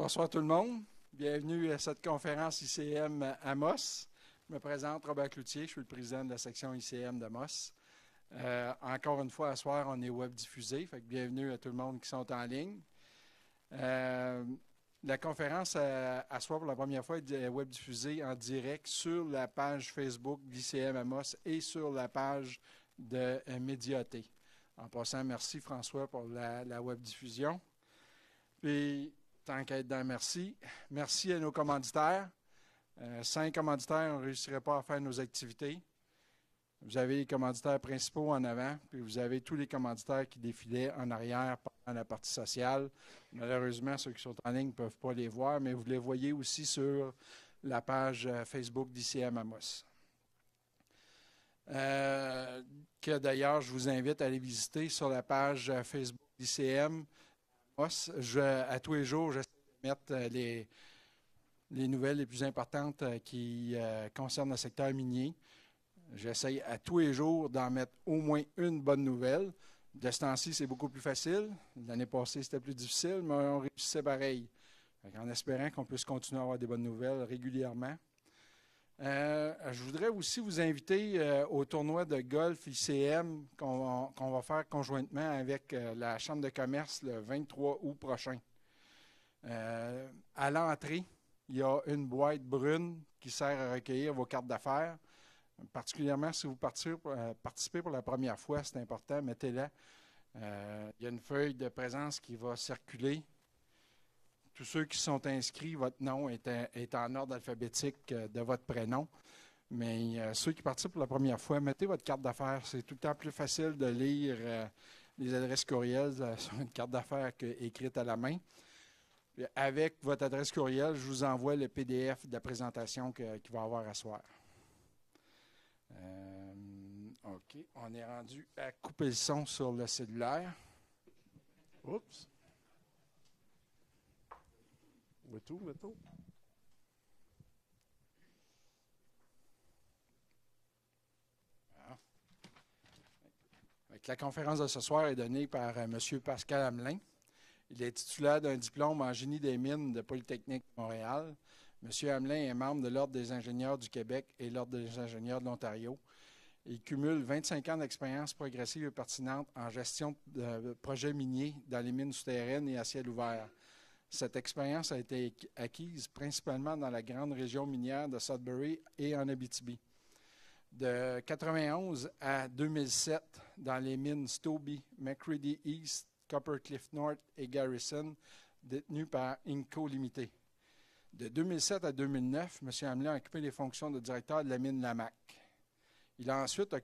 Bonsoir tout le monde. Bienvenue à cette conférence ICM Amos. Je me présente, Robert Cloutier, je suis le président de la section ICM d'Amos. Encore une fois, à soir, on est web diffusé, fait que bienvenue à tout le monde qui sont en ligne. La conférence à soir pour la première fois est web diffusée en direct sur la page Facebook d'ICM Amos et sur la page de Médiaté. En passant, merci François pour la web diffusion. Puis, tant qu'à être dans merci. Merci à nos commanditaires. 5 commanditaires, on ne réussirait pas à faire nos activités. Vous avez les commanditaires principaux en avant, puis vous avez tous les commanditaires qui défilaient en arrière pendant la partie sociale. Malheureusement, ceux qui sont en ligne ne peuvent pas les voir, mais vous les voyez aussi sur la page Facebook d'ICM Amos. Que d'ailleurs, je vous invite à aller visiter sur la page Facebook d'ICM. À tous les jours, j'essaie de mettre les nouvelles les plus importantes qui concernent le secteur minier. J'essaie à tous les jours d'en mettre au moins une bonne nouvelle. De ce temps-ci, c'est beaucoup plus facile. L'année passée, c'était plus difficile, mais on réussissait pareil. En espérant qu'on puisse continuer à avoir des bonnes nouvelles régulièrement. Je voudrais aussi vous inviter au tournoi de golf ICM qu'on va faire conjointement avec la Chambre de commerce le 23 août prochain. À l'entrée, il y a une boîte brune qui sert à recueillir vos cartes d'affaires. Particulièrement si vous participez pour la première fois, c'est important, mettez-la. Il y a une feuille de présence qui va circuler. Tous ceux qui sont inscrits, votre nom est en ordre alphabétique de votre prénom. Mais ceux qui participent pour la première fois, mettez votre carte d'affaires. C'est tout le temps plus facile de lire les adresses courriels sur une carte d'affaires écrite à la main. Puis avec votre adresse courriel, je vous envoie le PDF de la présentation qu'il va y avoir à soir. OK, on est rendu à couper le son sur le cellulaire. Oups. Mettons. La conférence de ce soir est donnée par M. Pascal Hamelin. Il est titulaire d'un diplôme en génie des mines de Polytechnique de Montréal. M. Hamelin est membre de l'Ordre des ingénieurs du Québec et l'Ordre des ingénieurs de l'Ontario. Il cumule 25 ans d'expérience progressive et pertinente en gestion de projets miniers dans les mines souterraines et à ciel ouvert. Cette expérience a été acquise principalement dans la grande région minière de Sudbury et en Abitibi. De 1991 à 2007, dans les mines Stobie, McCready East, Copper Cliff North et Garrison, détenues par Inco Limited. De 2007 à 2009, M. Hamelin a occupé les fonctions de directeur de la mine Lamaque. Il a ensuite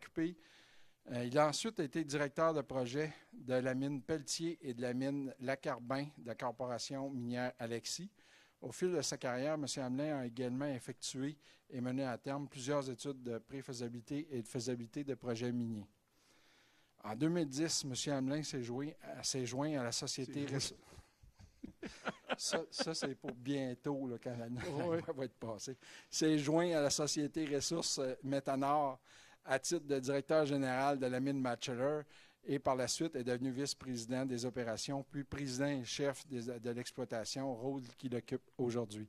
été directeur de projet de la mine Pelletier et de la mine Lacarbin de la corporation minière Alexis. Au fil de sa carrière, M. Hamelin a également effectué et mené à terme plusieurs études de préfaisabilité et de faisabilité de projets miniers. En 2010, M. Hamelin s'est joint à la société... Ça, c'est pour bientôt, là, quand la loi va être passée. S'est joint à la société Ressources Métanor à titre de directeur général de la mine Batchelor et par la suite est devenu vice-président des opérations, puis président et chef de l'exploitation, rôle qu'il occupe aujourd'hui.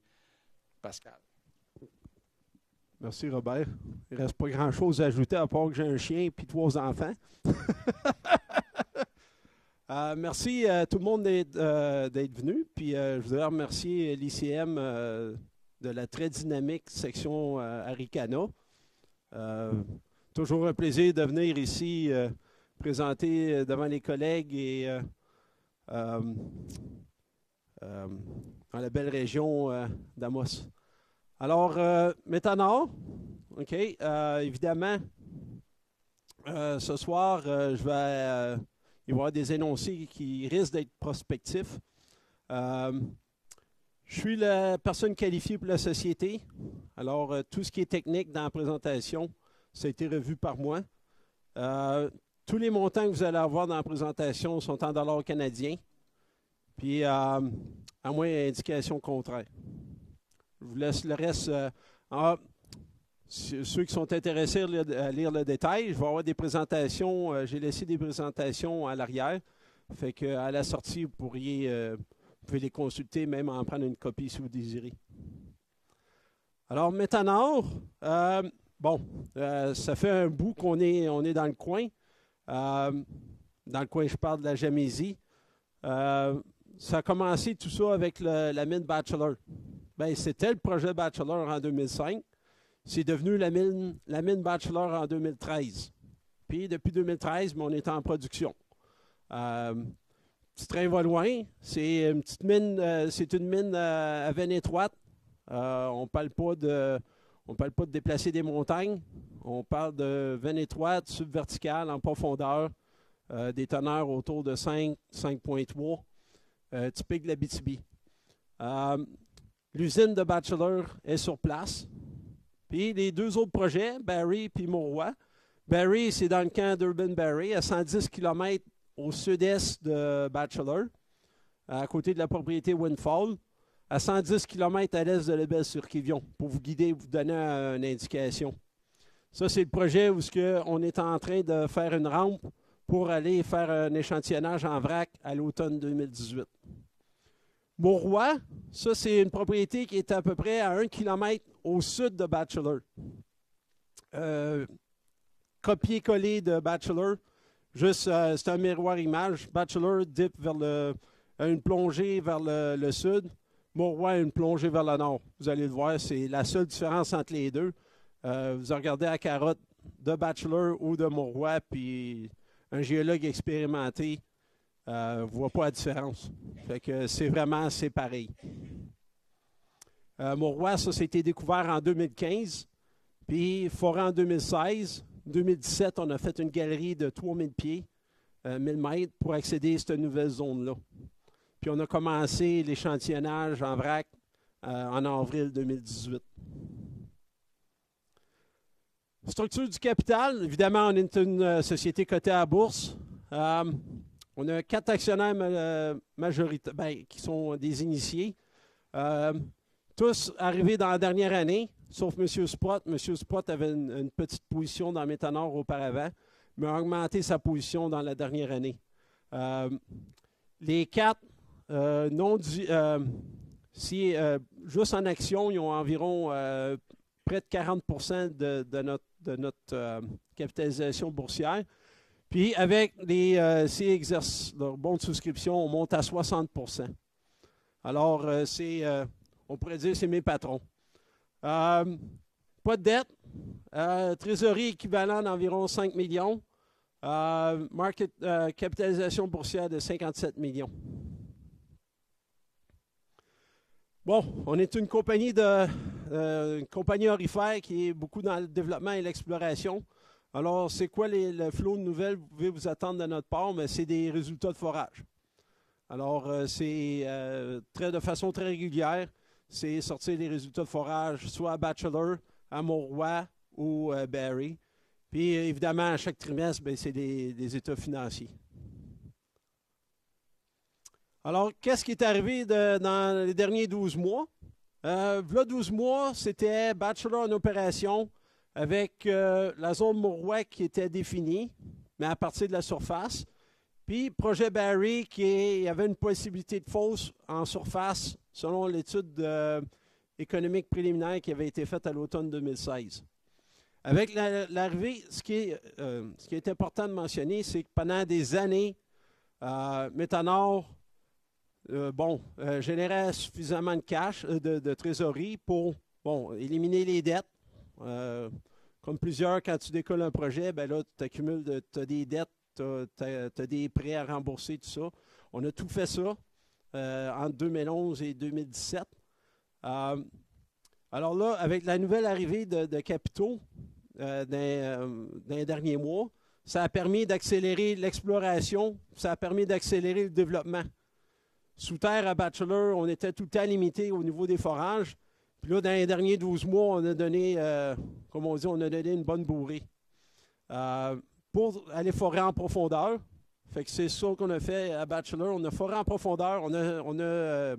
Pascal. Merci, Robert. Il ne reste pas grand-chose à ajouter à part que j'ai un chien et 3 enfants. Merci à tout le monde d'être venu. Puis je voudrais remercier l'ICM de la très dynamique section Aricana. Toujours un plaisir de venir ici présenter devant les collègues et dans la belle région d'Amos. Alors, Métanor, OK, évidemment, ce soir, il va y avoir des énoncés qui risquent d'être prospectifs. Je suis la personne qualifiée pour la société. Alors, tout ce qui est technique dans la présentation, ça a été revu par moi. Tous les montants que vous allez avoir dans la présentation sont en dollars canadiens. Puis, à moins d'indication contraire. Je vous laisse le reste. Ceux qui sont intéressés à lire le détail, je vais avoir des présentations. J'ai laissé des présentations à l'arrière. Fait qu'à la sortie, vous pouvez les consulter, même en prendre une copie si vous désirez. Alors, Métanor, ça fait un bout qu'on est dans le coin. Dans le coin, je parle de la Jamésie. Ça a commencé tout ça avec la mine Bachelor. C'était le projet Bachelor en 2005. C'est devenu la mine Bachelor en 2013. Puis depuis 2013, on est en production. Petit train va loin. C'est une petite mine, c'est une mine à veine étroite. On ne parle pas de déplacer des montagnes. On parle de veine étroite, subverticale, en profondeur, des teneurs autour de 5, 5,3, typique de l'Abitibi. L'usine de Bachelor est sur place. Puis les deux autres projets, Barry et Mauroy. Barry, c'est dans le camp d'Urban-Barry, à 110 km au sud-est de Bachelor, à côté de la propriété Windfall, à 110 km à l'est de Lebel-sur-Kivion, pour vous guider, vous donner une indication. Ça, c'est le projet où on est en train de faire une rampe pour aller faire un échantillonnage en vrac à l'automne 2018. Mauroy, ça, c'est une propriété qui est à peu près à 1 km au sud de Bachelor. Copier-coller de Bachelor. Juste, c'est un miroir image. Bachelor dip vers une plongée vers le sud. Mauroy, une plongée vers le nord. Vous allez le voir, c'est la seule différence entre les deux. Vous regardez la carotte de Bachelor ou de Mauroy, puis un géologue expérimenté ne voit pas la différence. Fait que c'est pareil. Mauroy, ça, c'était découvert en 2015, puis Forêt en 2016. En 2017, on a fait une galerie de 3000 pieds, 1000 mètres, pour accéder à cette nouvelle zone-là. Puis on a commencé l'échantillonnage en vrac en avril 2018. Structure du capital, évidemment, on est une société cotée à la bourse. On a 4 actionnaires majoritaires, qui sont des initiés. Tous arrivés dans la dernière année, sauf M. Sprott. M. Sprott avait une petite position dans Métanor auparavant, mais a augmenté sa position dans la dernière année. Les 4, juste en action, ils ont environ près de 40 % de notre capitalisation boursière. Puis avec s'ils exercent leur bon de souscription, on monte à 60 %. Alors, on pourrait dire que c'est mes patrons. Pas de dette. Trésorerie équivalent d'environ 5 millions. Capitalisation boursière de 57 millions. Bon, on est une compagnie aurifère qui est beaucoup dans le développement et l'exploration. Alors, c'est quoi le flot de nouvelles que vous pouvez vous attendre de notre part? Mais c'est des résultats de forage. Alors, c'est de façon très régulière, c'est sortir des résultats de forage, soit à Bachelor, à Mauroy ou Barry. Puis, évidemment, à chaque trimestre, c'est des états financiers. Alors, qu'est-ce qui est arrivé dans les derniers 12 mois? Là, 12 mois, c'était Bachelor en opération avec la zone Mauroy qui était définie, mais à partir de la surface. Puis, projet Barry, il y avait une possibilité de fosse en surface, selon l'étude économique préliminaire qui avait été faite à l'automne 2016. Avec l'arrivée, ce qui est important de mentionner, c'est que pendant des années, Métanor générait suffisamment de cash, de trésorerie pour éliminer les dettes. Comme plusieurs, quand tu décolles un projet, là, tu accumules, tu as des dettes, tu as des prêts à rembourser, tout ça. On a tout fait ça entre 2011 et 2017. Alors là, avec la nouvelle arrivée de capitaux dans les derniers mois, ça a permis d'accélérer l'exploration, ça a permis d'accélérer le développement. Sous terre, à Bachelor, on était tout le temps limité au niveau des forages. Puis là, dans les derniers 12 mois, on a donné, comme on dit, on a donné une bonne bourrée. Pour aller forer en profondeur. Fait que c'est ça qu'on a fait à Bachelor. On a foré en profondeur. On a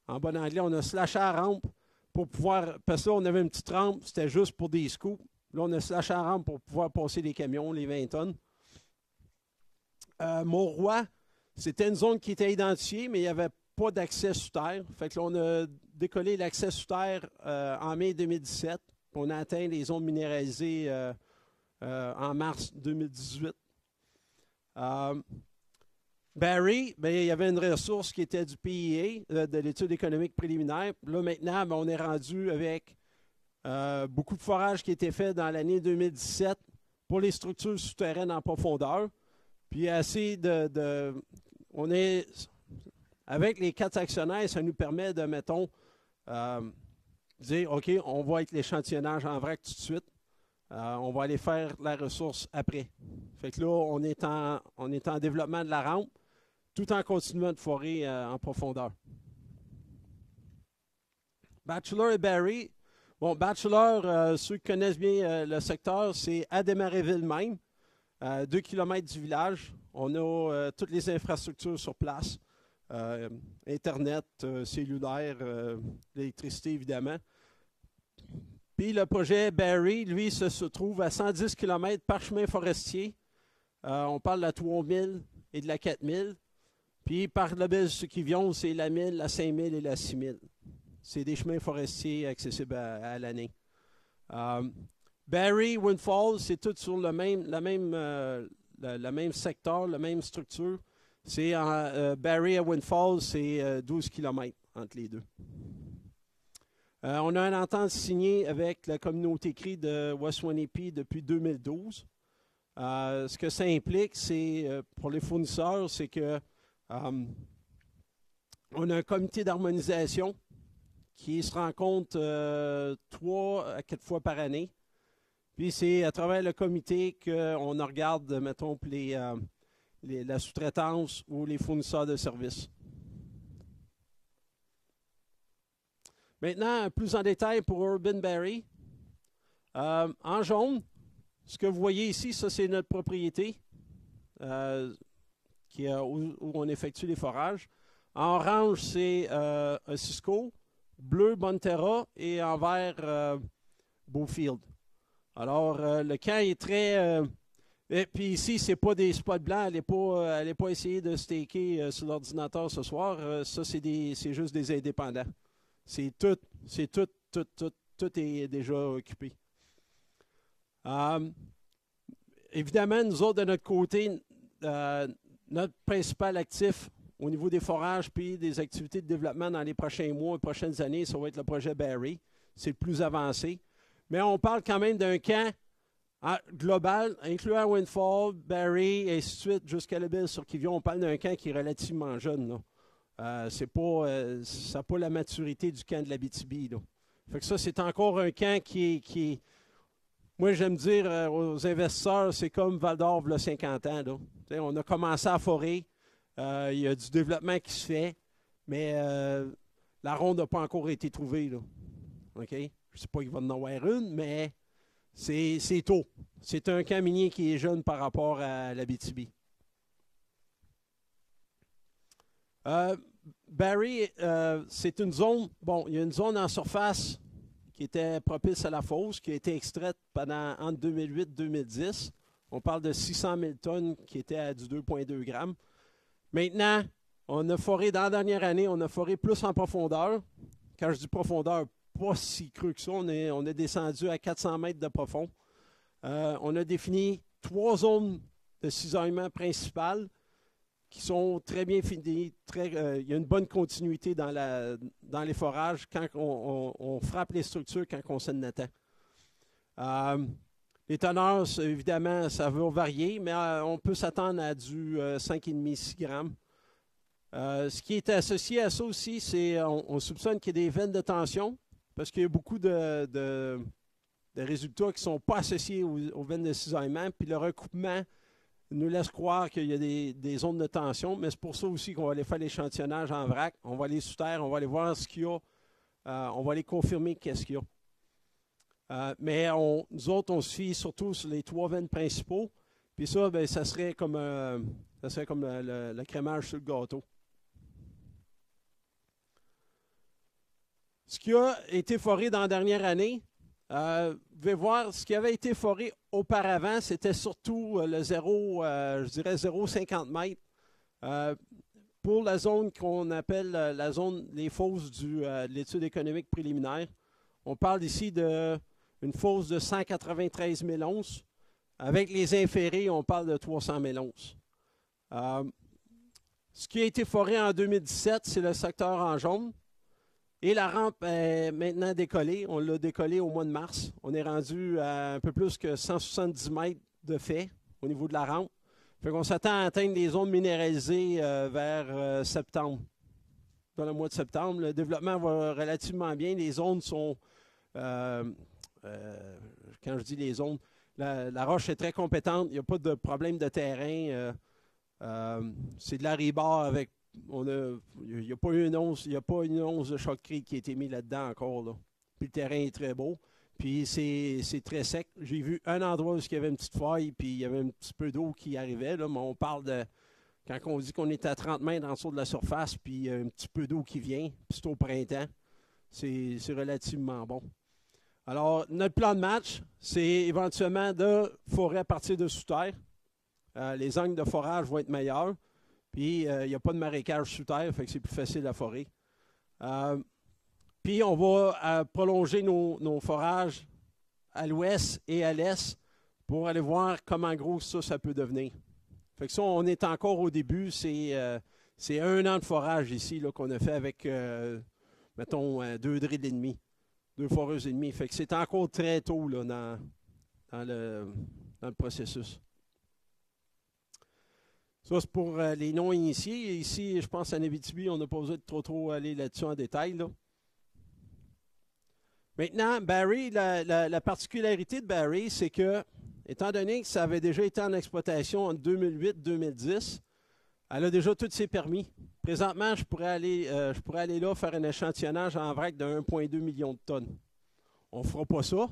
en bon anglais, on a slashé la rampe pour pouvoir. Parce que là, on avait une petite rampe, c'était juste pour des scoops. Là, on a slashé la rampe pour pouvoir passer les camions, les 20 tonnes. Mauroy, c'était une zone qui était identifiée, mais il n'y avait pas d'accès sous terre. Fait que là, on a décollé l'accès sous terre en mai 2017. On a atteint les zones minéralisées en mars 2018. Barry, ben, il y avait une ressource qui était du PEA, de l'étude économique préliminaire. Là, maintenant, ben, on est rendu avec beaucoup de forages qui étaient faits dans l'année 2017 pour les structures souterraines en profondeur. Puis assez on est, avec les 4 actionnaires, ça nous permet de, mettons, dire, OK, on va avec l'échantillonnage en vrac tout de suite. On va aller faire la ressource après. Fait que là, on est en développement de la rampe, tout en continuant de forer en profondeur. Bachelor et Barry. Bon, Bachelor, ceux qui connaissent bien le secteur, c'est à Desmarais-Ville même, 2 km du village. On a toutes les infrastructures sur place, Internet, cellulaire, l'électricité évidemment. Puis le projet Barry, lui, se trouve à 110 km par chemin forestier. On parle de la 3000 et de la 4000. Puis par le bel ceux qui viennent, c'est la 1000, la 5000 et la 6000. C'est des chemins forestiers accessibles à l'année. Barry, Windfall, c'est tout sur le même secteur, la même structure. C'est Barry à Windfall, c'est 12 km entre les deux. On a une entente signée avec la communauté CRI de West Wanepi depuis 2012. Ce que ça implique, c'est pour les fournisseurs, c'est que on a un comité d'harmonisation qui se rencontre 3 à 4 fois par année. Puis c'est à travers le comité qu'on regarde, mettons, la sous-traitance ou les fournisseurs de services. Maintenant, plus en détail pour Urban Barry. En jaune, ce que vous voyez ici, ça c'est notre propriété où on effectue les forages. En orange, c'est un Cisco. Bleu, Bonterra, et en vert, Beaufield. Alors, le camp est très... et puis ici, ce n'est pas des spots blancs. Elle n'est pas essayée de staker sur l'ordinateur ce soir. Ça, c'est juste des indépendants. Tout est déjà occupé. Évidemment, nous autres, de notre côté, notre principal actif au niveau des forages puis des activités de développement dans les prochains mois et prochaines années, ça va être le projet Barry. C'est le plus avancé. Mais on parle quand même d'un camp global, incluant Windfall, Barry, et ainsi de suite, jusqu'à la Belle sur Kivion. On parle d'un camp qui est relativement jeune. Ça n'a pas la maturité du camp de l'Abitibi. Fait que ça, c'est encore un camp qui moi, j'aime dire aux investisseurs, c'est comme Val-d'Or, il y a 50 ans. On a commencé à forer. Il y a du développement qui se fait, mais la ronde n'a pas encore été trouvée. Là. Okay? Je ne sais pas qu'il va en avoir une, mais c'est tôt. C'est un camp minier qui est jeune par rapport à l'Abitibi. Barry, c'est une zone, bon, il y a une zone en surface qui était propice à la fosse, qui a été extraite entre 2008 et 2010. On parle de 600 000 tonnes qui étaient à du 2,2 grammes. Maintenant, on a foré, dans la dernière année, on a foré plus en profondeur. Quand je dis profondeur, pas si creux que ça. On est descendu à 400 mètres de profond. On a défini 3 zones de cisaillement principales qui sont très bien finies. Il y a une bonne continuité dans les forages quand on frappe les structures quand on s'en attend. Les teneurs, évidemment, ça va varier, mais on peut s'attendre à du 5,5-6 grammes. Ce qui est associé à ça aussi, c'est on soupçonne qu'il y a des veines de tension, parce qu'il y a beaucoup de résultats qui ne sont pas associés aux veines de cisaillement, puis le recoupement nous laisse croire qu'il y a des zones de tension, mais c'est pour ça aussi qu'on va aller faire l'échantillonnage en vrac. On va aller sous terre, on va aller voir ce qu'il y a, on va aller confirmer qu'est-ce qu'il y a. Mais nous autres, on se fie surtout sur les 3 veines principaux. Puis ça, ben, ça serait comme le crémage sur le gâteau. Ce qui a été foré dans la dernière année, vous pouvez voir, ce qui avait été foré auparavant, c'était surtout le 0,50 mètres. pour la zone qu'on appelle la zone, les fosses de l'étude économique préliminaire, on parle ici d'une fosse de 193 000 onces. Avec les inférés, on parle de 300 000 onces. Ce qui a été foré en 2017, c'est le secteur en jaune. Et la rampe est maintenant décollée. On l'a décollée au mois de mars. On est rendu à un peu plus que 170 mètres de fait au niveau de la rampe. Fait qu'on s'attend à atteindre des zones minéralisées vers septembre. Dans le mois de septembre, le développement va relativement bien. Les zones sont, quand je dis les zones, la roche est très compétente. Il n'y a pas de problème de terrain. C'est de la rebar avec. Il n'y a pas une once de choc-crée qui a été mise là-dedans encore. Là. Puis le terrain est très beau. Puis c'est très sec. J'ai vu un endroit où il y avait une petite faille, puis il y avait un petit peu d'eau qui arrivait. Là, mais on parle de. Quand on dit qu'on est à 30 mètres en dessous de la surface, puis il y a un petit peu d'eau qui vient, puis c'est au printemps, c'est relativement bon. Alors, notre plan de match, c'est éventuellement de forer à partir de sous terre. Les angles de forage vont être meilleurs. Puis, il n'y a pas de marécage sous terre, fait que c'est plus facile à forer. Puis, on va prolonger nos forages à l'ouest et à l'est pour aller voir comment gros ça peut devenir. Fait que ça, on est encore au début. C'est 1 an de forage ici qu'on a fait avec, mettons, 2 drills et demi, 2 foreuses et demie. Fait que c'est encore très tôt là, dans le processus. Ça, c'est pour les non-initiés. Ici, je pense, en Abitibi, on n'a pas besoin de trop aller là-dessus en détail. Là. Maintenant, Barry, la particularité de Barry, c'est que, étant donné que ça avait déjà été en exploitation en 2008-2010, elle a déjà tous ses permis. Présentement, je pourrais aller là faire un échantillonnage en vrac de 1,2 million de tonnes. On ne fera pas ça.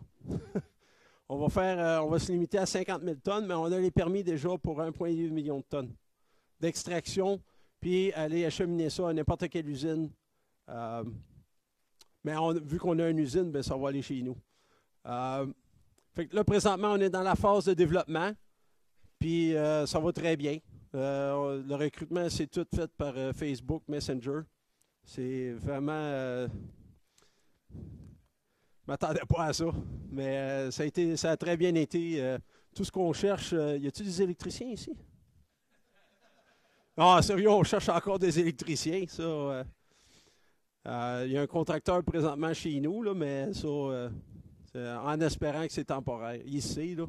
On va se limiter à 50 000 tonnes, mais on a les permis déjà pour 1,8 million de tonnes d'extraction, puis aller acheminer ça à n'importe quelle usine. Mais vu qu'on a une usine, bien, ça va aller chez nous. Fait que là, présentement, on est dans la phase de développement, puis ça va très bien. Le recrutement, c'est tout fait par Facebook Messenger. C'est vraiment... Je ne m'attendais pas à ça, mais ça a très bien été. Tout ce qu'on cherche, y a-t-il des électriciens ici? Ah, sérieux, on cherche encore des électriciens. Ça, y a un contracteur présentement chez nous, là, mais ça, en espérant que c'est temporaire. Il sait, là.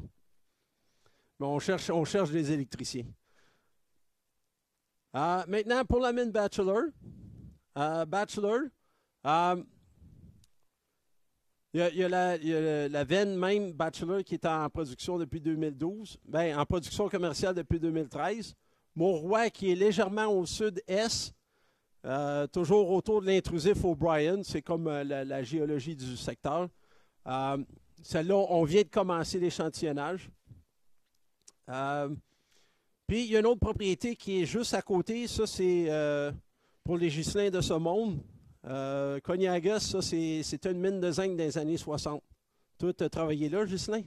Mais on cherche des électriciens. Maintenant, pour la mine Bachelor. Il y a la veine même Bachelor qui est en production depuis 2012, bien, en production commerciale depuis 2013. Mont-Roy qui est légèrement au sud-est, toujours autour de l'intrusif O'Brien, c'est comme la géologie du secteur. Celle-là, on vient de commencer l'échantillonnage. Puis, il y a une autre propriété qui est juste à côté, ça c'est pour les Ghislains de ce monde. Cognagas, ça, c'est une mine de zinc des années 60. Toi, tu as travaillé là, Ghislain?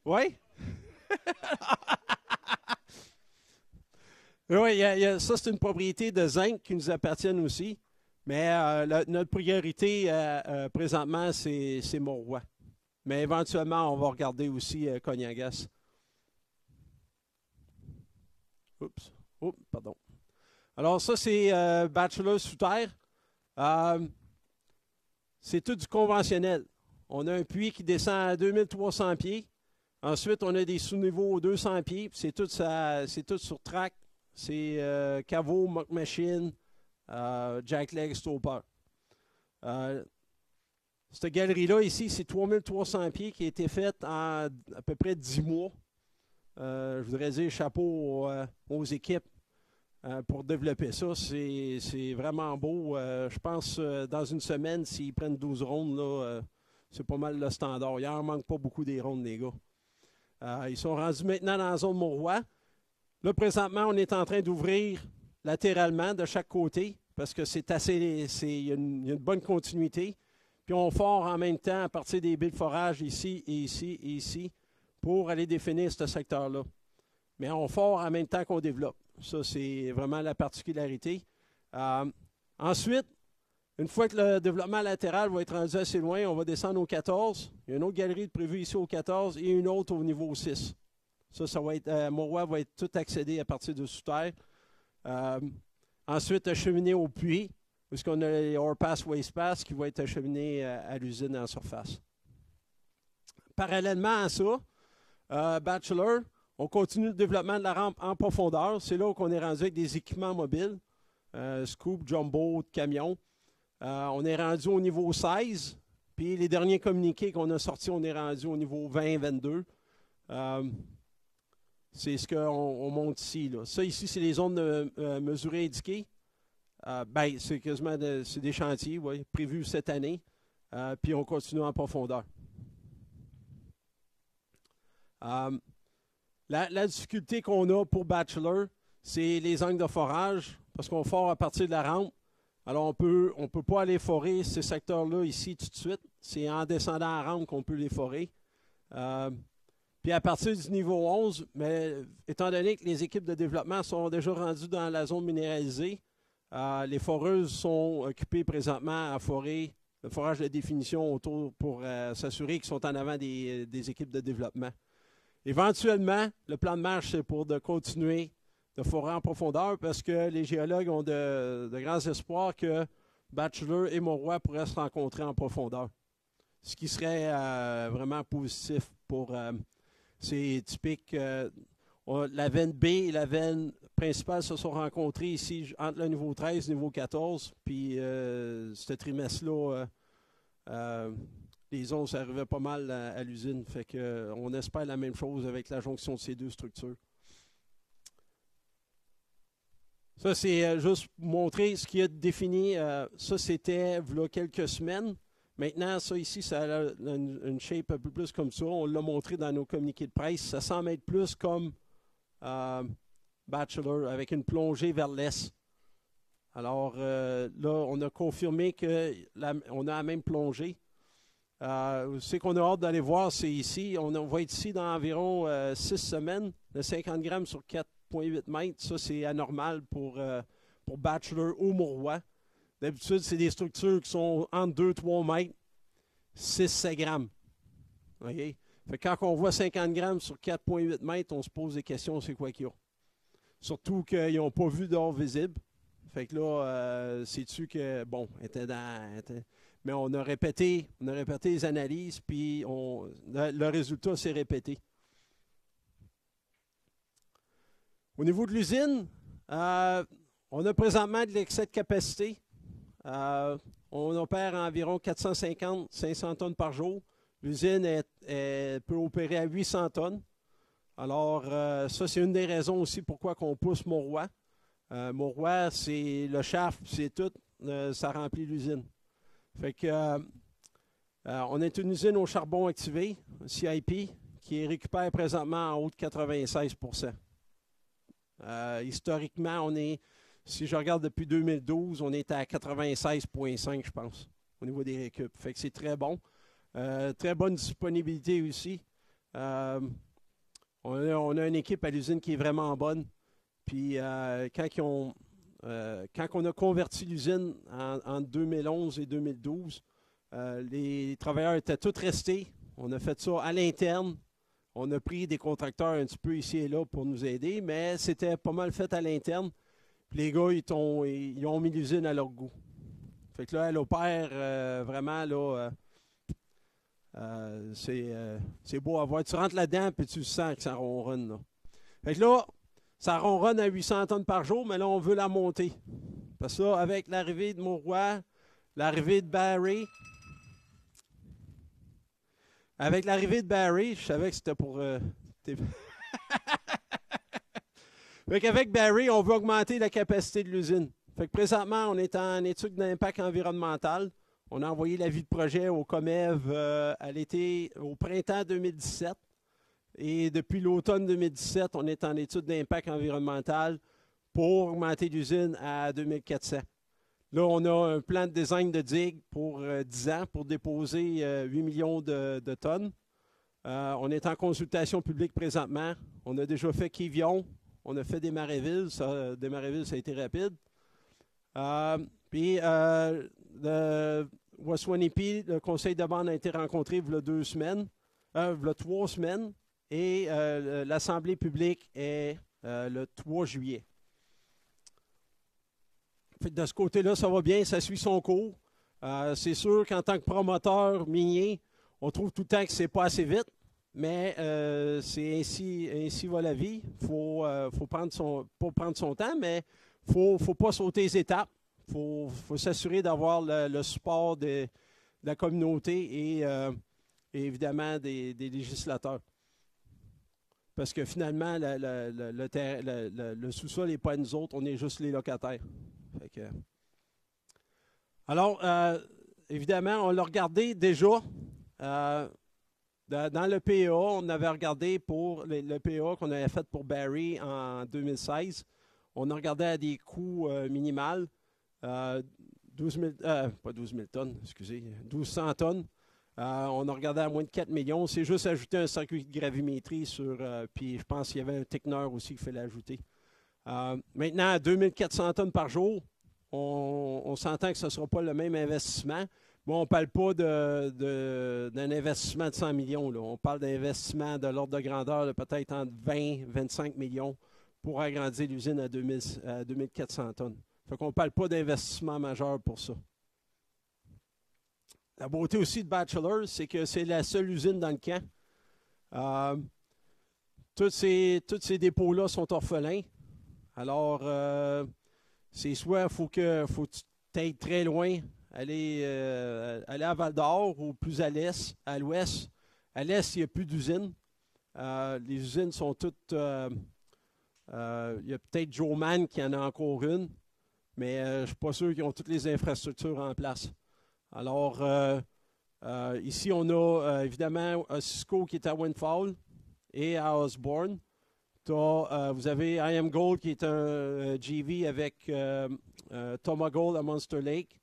Oui? Oui, ça, c'est une propriété de zinc qui nous appartient aussi. Mais notre priorité présentement, c'est Mont-Roy. Mais éventuellement, on va regarder aussi Cognagas. Oups. Oh, pardon. Alors, ça, c'est Bachelor sous terre. C'est tout du conventionnel. On a un puits qui descend à 2300 pieds. Ensuite, on a des sous-niveaux 200 pieds. C'est tout sur track. C'est caveau, mock machine, jackleg, stopper. Cette galerie-là, ici, c'est 3300 pieds qui a été faite en à peu près 10 mois. Je voudrais dire chapeau aux équipes pour développer ça. C'est vraiment beau. Je pense dans une semaine, s'ils prennent 12 rondes, là, c'est pas mal le standard. Il n'en manque pas beaucoup des rondes, les gars. Ils sont rendus maintenant dans la zone Mont-Roy. Là, présentement, on est en train d'ouvrir latéralement de chaque côté parce que il y a une bonne continuité. Puis on fore en même temps à partir des billes de forage ici et ici et ici pour aller définir ce secteur-là. mais on fore en même temps qu'on développe. Ça, c'est vraiment la particularité. Ensuite, une fois que le développement latéral va être rendu assez loin, on va descendre au 14. Il y a une autre galerie prévue ici au 14 et une autre au niveau 6. Ça va être, Mauroy va être tout accédé à partir de sous terre. Ensuite, acheminé au puits, puisqu'on a les Overpass Waste Pass qui vont être acheminés à l'usine en surface. Parallèlement à ça, Bachelor, on continue le développement de la rampe en profondeur. C'est là qu'on est rendu avec des équipements mobiles, scoop, jumbo, camions. On est rendu au niveau 16, puis les derniers communiqués qu'on a sortis, on est rendu au niveau 20-22. C'est ce qu'on monte ici. Là. Ça, ici, c'est les zones de mesurées indiquées. C'est quasiment c'est des chantiers prévus cette année. Puis on continue en profondeur. La difficulté qu'on a pour Bachelor, c'est les angles de forage, parce qu'on fore à partir de la rampe. Alors, on peut pas aller forer ces secteurs-là ici tout de suite. C'est en descendant la rampe qu'on peut les forer. Puis à partir du niveau 11, mais étant donné que les équipes de développement sont déjà rendues dans la zone minéralisée, les foreuses sont occupées présentement à forer le forage de définition autour pour s'assurer qu'ils sont en avant des équipes de développement. Éventuellement, le plan de marche, c'est pour de continuer de forer en profondeur parce que les géologues ont de grands espoirs que Bachelor et Mauroy pourraient se rencontrer en profondeur. Ce qui serait vraiment positif pour... c'est typique. La veine B et la veine principale se sont rencontrées ici entre le niveau 13 et le niveau 14. Puis ce trimestre-là, les ondes arrivaient pas mal à l'usine. Fait qu'on espère la même chose avec la jonction de ces deux structures. Ça, c'est juste pour montrer ce qui est défini. Ça, c'était il y a quelques semaines. Maintenant, ça ici, ça a une shape un peu plus comme ça. On l'a montré dans nos communiqués de presse. Ça semble être plus comme Bachelor, avec une plongée vers l'est. Alors là, on a confirmé qu'on a la même plongée. Ce qu'on a hâte d'aller voir, c'est ici. On va être ici dans environ 6 semaines. Le 50 grammes sur 4,8 mètres, ça, c'est anormal pour Bachelor ou Mauroy. D'habitude, c'est des structures qui sont entre 2-3 mètres, 6-7 grammes. Okay? Fait que quand on voit 50 grammes sur 4,8 mètres, on se pose des questions, c'est quoi qu'il y a. Surtout qu'ils n'ont pas vu d'or visible. Fait que là, c'est-tu que, bon, mais on a répété les analyses, puis le résultat s'est répété. Au niveau de l'usine, on a présentement de l'excès de capacité. On opère à environ 450-500 tonnes par jour. L'usine peut opérer à 800 tonnes. Alors, ça, c'est une des raisons aussi pourquoi on pousse Mauroy. Mauroy, c'est le shaft, c'est tout, ça remplit l'usine. Fait que, on est une usine au charbon activé, CIP, qui récupère présentement en haut de 96 %. Historiquement, si je regarde depuis 2012, on est à 96,5, je pense, au niveau des récup. Fait que c'est très bon. Très bonne disponibilité aussi. On a une équipe à l'usine qui est vraiment bonne. Puis quand on a converti l'usine en 2011 et 2012, les travailleurs étaient tous restés. On a fait ça à l'interne. On a pris des contracteurs un petit peu ici et là pour nous aider, mais c'était pas mal fait à l'interne. Puis les gars, ils ont mis l'usine à leur goût. Fait que là, elle opère vraiment, là, c'est beau à voir. Tu rentres là-dedans, puis tu sens que ça ronronne, là. Fait que là, ça ronronne à 800 tonnes par jour, mais là, on veut la monter. Parce que là, avec l'arrivée de Mauroy, l'arrivée de Barry, je savais que c'était pour... Fait qu'avec Barry, on veut augmenter la capacité de l'usine. Fait que présentement, on est en étude d'impact environnemental. On a envoyé l'avis de projet au COMEV au printemps 2017. Et depuis l'automne 2017, on est en étude d'impact environnemental pour augmenter l'usine à 2400. Là, on a un plan de design de digue pour 10 ans pour déposer 8 millions de tonnes. On est en consultation publique présentement. On a déjà fait Kivion. On a fait Desmarais-Ville. Desmarais-Ville, ça a été rapide. Puis, le Waswanipi, le conseil de bande a été rencontré il y a 2 semaines, il y a 3 semaines. Et l'Assemblée publique est le 3 juillet. De ce côté-là, ça va bien, ça suit son cours. C'est sûr qu'en tant que promoteur minier, on trouve tout le temps que c'est pas assez vite, mais c'est ainsi va la vie. Il faut prendre son temps, mais il ne faut pas sauter les étapes. Il faut s'assurer d'avoir le support de la communauté et évidemment des législateurs. Parce que finalement, le sous-sol n'est pas à nous autres, on est juste les locataires. Fait que... Alors, évidemment, on l'a regardé déjà. Dans le PA, on avait regardé pour le PA qu'on avait fait pour Barrie en 2016. On a regardé à des coûts minimales. 1200 tonnes. 1200 tonnes. On a regardé à moins de 4 millions. C'est juste ajouter un circuit de gravimétrie sur... puis je pense qu'il y avait un techneur aussi qu'il fallait ajouter. Maintenant, à 2400 tonnes par jour, on s'entend que ce ne sera pas le même investissement. Bon, on ne parle pas d'un investissement de 100 millions. Là. On parle d'un investissement de l'ordre de grandeur de peut-être entre 20 et 25 millions pour agrandir l'usine à 2400 tonnes. Fait qu'on ne parle pas d'investissement majeur pour ça. La beauté aussi de Batchelor, c'est que c'est la seule usine dans le camp. Tous ces dépôts-là sont orphelins. Alors, c'est soit il faut que tu ailles très loin, aller à Val-d'Or ou plus à l'est, à l'ouest. À l'est, il n'y a plus d'usines. Les usines sont toutes... il y a peut-être Joe Mann qui en a encore une, mais je ne suis pas sûr qu'ils ont toutes les infrastructures en place. Alors, ici, on a évidemment Cisco qui est à Windfall et à Osborne. Vous avez I Am Gold qui est un GV avec Thomas Gold à Monster Lake.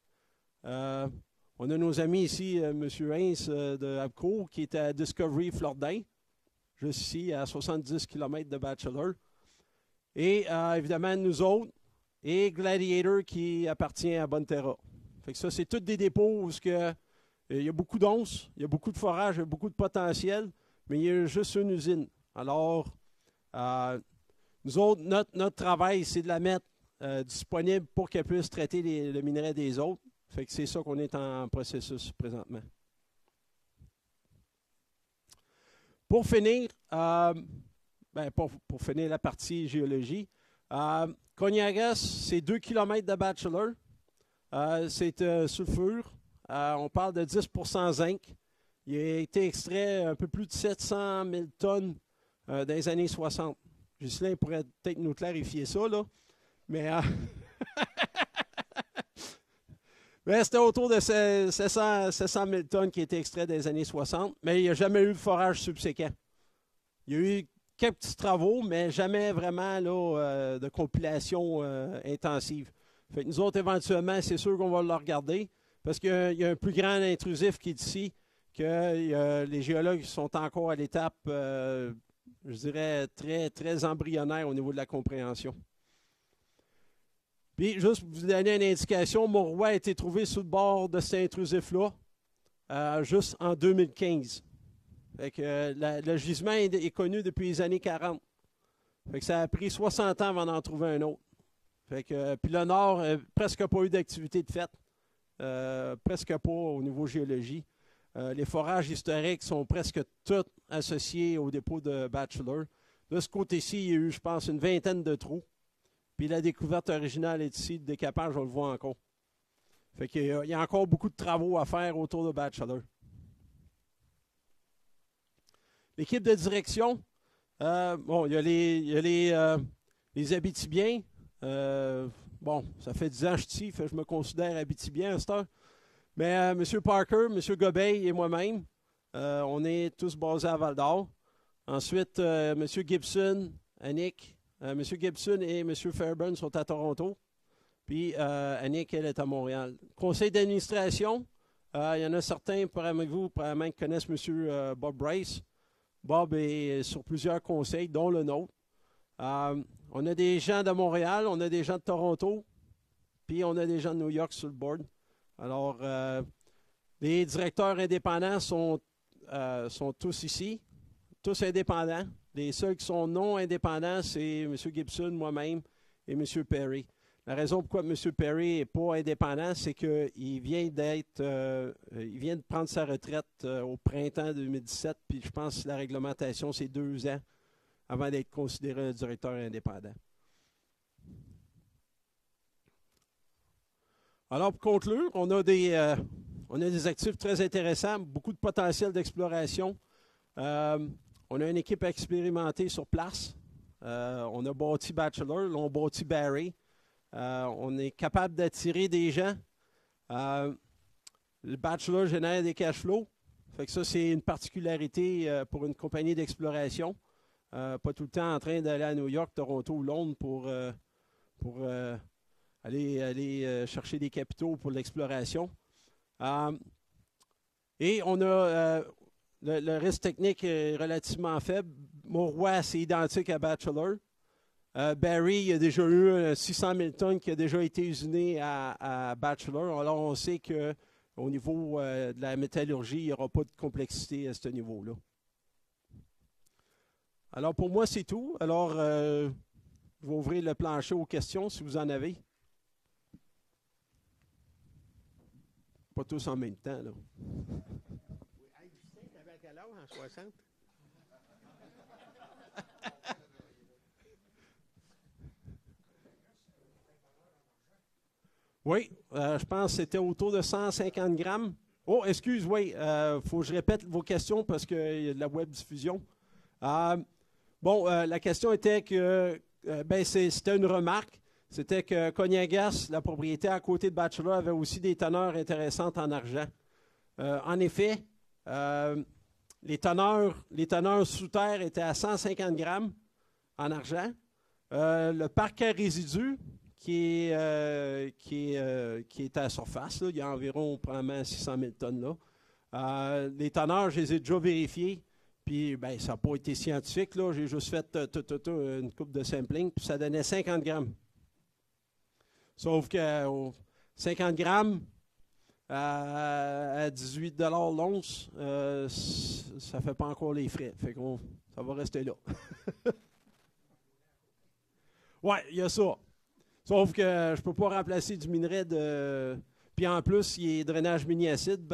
On a nos amis ici, M. Heinz de Abco, qui est à Discovery Florida, juste ici à 70 km de Batchelor. Et évidemment, nous autres, et Gladiator qui appartient à Bonterra. Fait que ça, c'est tous des dépôts où il y a beaucoup d'onces, il y a beaucoup de forage, il y a beaucoup de potentiel, mais il y a juste une usine. Alors, nous autres, notre travail, c'est de la mettre disponible pour qu'elle puisse traiter le minerai des autres. Fait que c'est ça qu'on est en processus présentement. Pour finir, pour finir la partie géologie, Cognagas, c'est 2 km de Batchelor. C'est sulfure. On parle de 10% zinc. Il a été extrait un peu plus de 700 000 tonnes dans les années 60. Ghislain pourrait peut-être nous clarifier ça, là. Mais, mais c'était autour de 700 000 tonnes qui étaient extraites dans les années 60. Mais il n'y a jamais eu de forage subséquent. Il y a eu quelques petits travaux, mais jamais vraiment là, de compilation intensive. Fait que nous autres, éventuellement, c'est sûr qu'on va le regarder parce qu'il y a un plus grand intrusif qui est ici, que les géologues sont encore à l'étape, je dirais, très, très embryonnaire au niveau de la compréhension. Puis, juste pour vous donner une indication, Mauroy a été trouvé sous le bord de cet intrusif-là, juste en 2015. Fait que le gisement est connu depuis les années 40. Fait que ça a pris 60 ans avant d'en trouver un autre. Fait que, puis le Nord, presque pas eu d'activité de fait. Presque pas au niveau géologie. Les forages historiques sont presque tous associés au dépôt de Batchelor. De ce côté-ci, il y a eu, je pense, une vingtaine de trous. Puis la découverte originale est ici, le décapage, on le voit encore. Fait qu'il y a encore beaucoup de travaux à faire autour de Batchelor. L'équipe de direction, il y a les Abitibiens. Ça fait 10 ans que je suis ici, je me considère Abitibien à cette heure. Mais M. Parker, M. Gobeil et moi-même, on est tous basés à Val-d'Or. Ensuite, M. Gibson, Annick, M. Gibson et M. Fairburn sont à Toronto. Puis Annick, elle est à Montréal. Conseil d'administration, il y en a certains parmi vous probablement qui connaissent M. Bob Bryce. Bob est sur plusieurs conseils, dont le nôtre. On a des gens de Montréal, on a des gens de Toronto, puis on a des gens de New York sur le board. Alors, les directeurs indépendants sont tous ici, tous indépendants. Les seuls qui sont non indépendants, c'est M. Gibson, moi-même et M. Perry. La raison pourquoi M. Perry n'est pas indépendant, c'est qu'il vient il vient de prendre sa retraite au printemps 2017, puis je pense que la réglementation, c'est 2 ans avant d'être considéré un directeur indépendant. Alors, pour conclure, on a des actifs très intéressants, beaucoup de potentiel d'exploration. On a une équipe expérimentée sur place. On a bâti Bachelor, là, on bâti Barry. On est capable d'attirer des gens. Le Bachelor génère des cash flows. Fait que ça, c'est une particularité pour une compagnie d'exploration. Pas tout le temps en train d'aller à New York, Toronto ou Londres pour aller chercher des capitaux pour l'exploration. Et on a le risque technique est relativement faible. Mauroy, c'est identique à Bachelor. Barry, il y a déjà eu 600 000 tonnes qui a déjà été usiné à Bachelor. Alors, on sait qu'au niveau de la métallurgie, il n'y aura pas de complexité à ce niveau-là. Alors, pour moi, c'est tout. Alors, je vais ouvrir le plancher aux questions, si vous en avez. Pas tous en même temps, là. Hey, Justin, t'avais à quel âge en 60? Oui, je pense que c'était autour de 150 grammes. Oh, excuse, oui, faut que je répète vos questions parce qu'il y a de la web diffusion. La question était que, c'était une remarque, c'était que Cognagas, la propriété à côté de Bachelor, avait aussi des teneurs intéressantes en argent. En effet, les teneurs sous terre étaient à 150 grammes en argent. Le parc à résidus, qui est à la surface, là, il y a environ probablement 600 000 tonnes là. Les teneurs, je les ai déjà vérifiés, puis ça n'a pas été scientifique, là. J'ai juste fait une coupe de sampling, puis ça donnait 50 grammes. Sauf que 50 grammes à 18 $ l'once, ça ne fait pas encore les frais. Fait qu'on ça va rester là. Oui, il y a ça. Sauf que je ne peux pas remplacer du minerai de... Puis en plus, il est drainage mini-acide,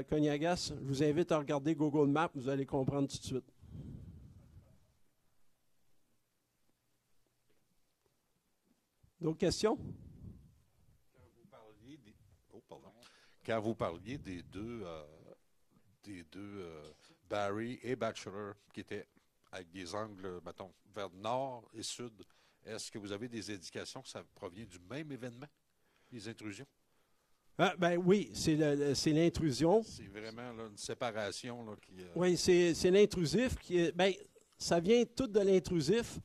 Cognagas. Je vous invite à regarder Google Maps, vous allez comprendre tout de suite. D'autres questions? Quand vous parliez des deux Barry et Bachelor, qui étaient avec des angles, mettons, vers nord et sud, est-ce que vous avez des indications que ça provient du même événement, les intrusions? Oui, c'est l'intrusion. C'est vraiment là, une séparation là, qui... Oui, c'est l'intrusif. Ça vient tout de l'intrusif.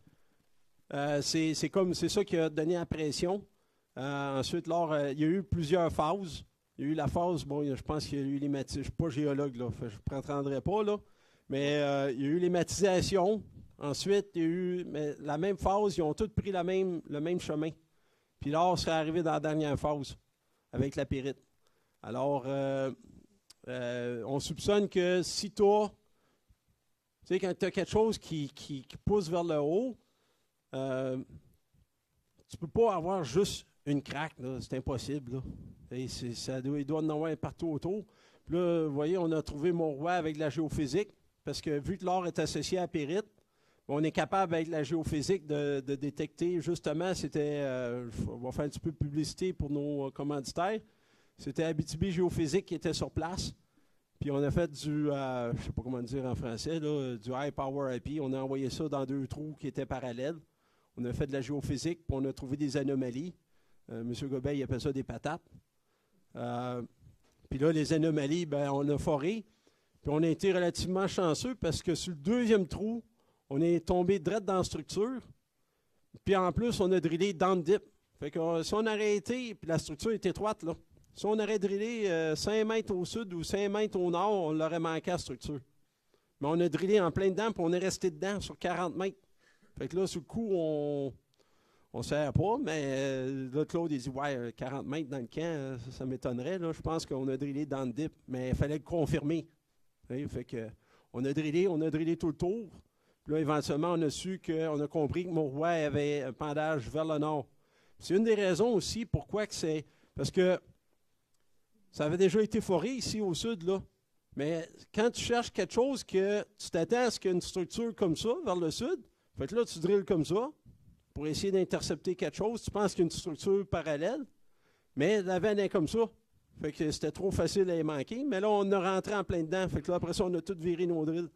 C'est ça qui a donné la pression. Ensuite, il y a eu plusieurs phases. Il y a eu la phase, je pense qu'il y a eu les matisations. Je ne suis pas géologue, là, je ne prétendrai pas, là. Mais il y a eu les matisations. Ensuite, il y a eu la même phase, ils ont tous pris le même chemin. Puis là, on serait arrivé dans la dernière phase avec la pyrite. Alors, on soupçonne que si tu as quand tu as quelque chose qui pousse vers le haut, tu ne peux pas avoir juste une craque, c'est impossible. Là. Il doit en avoir partout autour. Puis là, vous voyez, on a trouvé Mauroy avec la géophysique, parce que vu que l'or est associé à la pyrite, on est capable avec la géophysique de détecter, justement, c'était, on va faire un petit peu de publicité pour nos commanditaires, c'était Abitibi Géophysique qui était sur place. Puis on a fait du, je ne sais pas comment dire en français, là, du high power IP. On a envoyé ça dans 2 trous qui étaient parallèles. On a fait de la géophysique, puis on a trouvé des anomalies. M. Gobeil il appelle ça des patates. Puis là, les anomalies, on a foré. Puis on a été relativement chanceux parce que sur le 2e trou, on est tombé direct dans la structure. Puis en plus, on a drillé dans le dip. Fait que si on aurait été, puis la structure est étroite, là. Si on aurait drillé 5 mètres au sud ou 5 mètres au nord, on l'aurait manqué à la structure. Mais on a drillé en plein dedans, puis on est resté dedans sur 40 mètres. Fait que là, sur le coup, on ne savait pas, mais là, Claude, il dit, ouais, 40 mètres dans le camp, ça m'étonnerait. Là. Je pense qu'on a drillé dans le dip, mais il fallait le confirmer. Fait que, on a drillé tout le tour. Puis là, éventuellement, on a compris que Mauroy avait un pendage vers le nord. C'est une des raisons aussi pourquoi que c'est. Parce que ça avait déjà été foré ici au sud, là. Mais quand tu cherches quelque chose que tu t'attends à ce qu'il y ait une structure comme ça vers le sud, fait que là, tu drilles comme ça pour essayer d'intercepter quelque chose. Tu penses qu'il y a une structure parallèle, mais la veine est comme ça. Fait que c'était trop facile à y manquer. Mais là, on a rentré en plein dedans. Fait que là, après ça, on a tout viré nos drills.